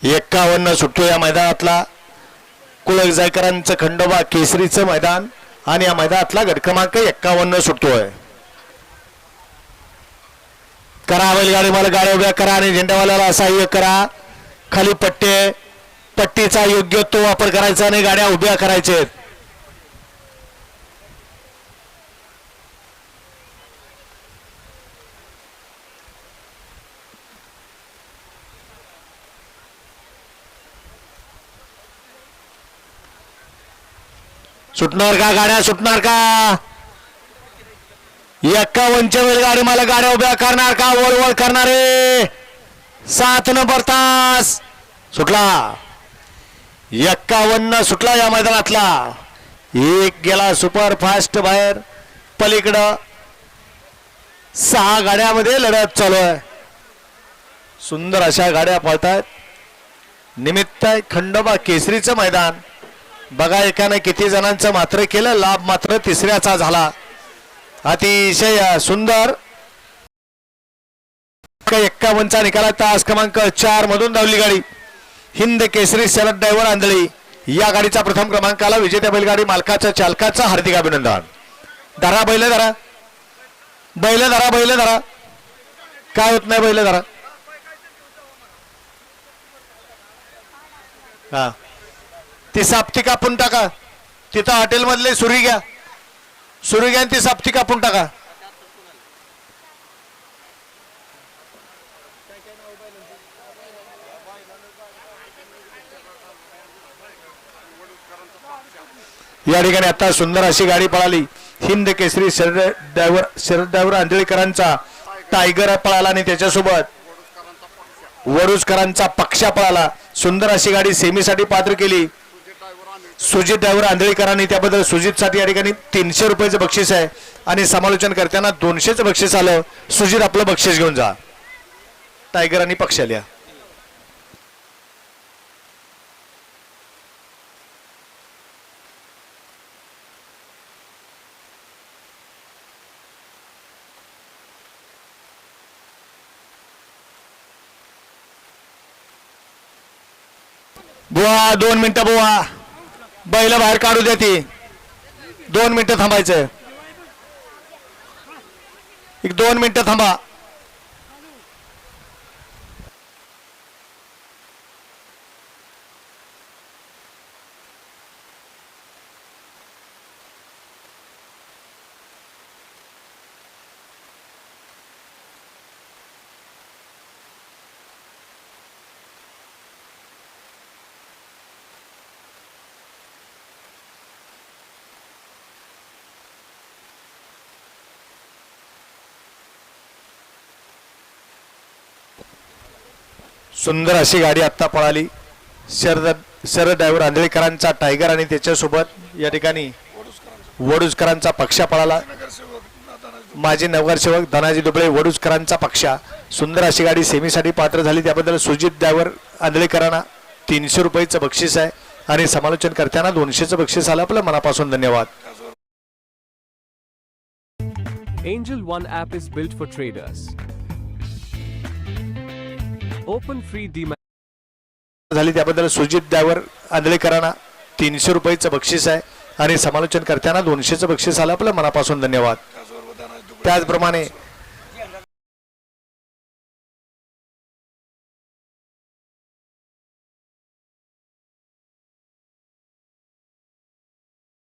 51 सुटतो या मैदानातला कुळक जायकरांचं खंडोबा केसरीचं मैदान आणि या मैदानातला गट क्रमांक 51 सुटतोय। करा बैलगाडी मला गाड्या उभ्या करा आणि झेंडावाल्याला सहाय्य करा। खाली पट्टीचा योग्य तो वापर करायचा आणि गाड्या उभ्या करायचे। सुटणार का गाड्या सुटणार का 51च्या बैलगाडी मला गाड्या उभ्या करणार का वळवळ करणारे 7 नंबर तास सुटला 51 सुटला या मैदानातला। एक गेला सुपर फास्ट बाहेर पलीकडं 6 गाड्यामध्ये लढत चालू आहे। सुंदर अशा गाड्या पळतात। निमित्त खंडोबा केसरीचं मैदान बघा एकाने किती जणांचं मात्र केलं लाभ मात्र तिसऱ्याचा झाला। अतिशय सुंदर 51चा निकाला तास क्रमांक 4 मधून धावली गाडी हिंद केसरी शरद ड्रायव्हर आंधळी या गाडीचा प्रथम क्रमांकाला विजेत्या बैलगाडी मालकाच्या चालकाचं हार्दिक अभिनंदन। धरा बैल धरा बैल धरा बैल धरा काय होत नाही बैल धरा। हा ती साप्ती कापून टाका तिथं हॉटेल मधले सुरी घ्या आणि ती साप्ती कापून टाका। या ठिकाणी आता सुंदर अशी गाडी पळाली हिंद केसरी शरद ड्रायव्हर आंधळीकरांचा टायगर पळाला आणि त्याच्यासोबत वडूजकरांचा पक्षा पळाला। सुंदर अशी गाडी सेमीसाठी पात्र केली सुजित ड्रायव्हर आंधळीकरांनी त्याबद्दल सुजितसाठी या ठिकाणी 300 रुपयाचं बक्षीस आहे आणि समालोचन करताना 200चं बक्षीस आलं। सुजित आपलं बक्षीस घेऊन जा। टायगर आणि पक्षाल्या बुवा 2 मिनिटं बुवा बैल बाहेर काढू द्या ती 2 मिनिटं थांबायचं 2 मिनिटं थांबा। सुंदर अशी गाडी आता पळाली शरद ड्रायव्हर आंधळीकरांचा टायगर आणि त्याच्यासोबत या ठिकाणी वडूजकरांचा पक्षा पळाला। माजी नगरसेवक धनाजी दुबळे वडूजकरांचा पक्षा। सुंदर अशी गाडी सेमीसाठी पात्र झाली त्याबद्दल सुजित ड्रायव्हर आंधळीकरांना 300 रुपयाचं बक्षीस आहे आणि समालोचन करताना 200चं बक्षीस आलं। आपलं मनापासून धन्यवाद। Angel One app is built for traders. Open free demat झाली त्याबद्दल सुजित ड्रायव्हर आंधळीकरांना 300 रुपयाचं बक्षीस आहे आणि समालोचन करताना 200चं बक्षीस आलं। आपलं मनापासून धन्यवाद। त्याचप्रमाणे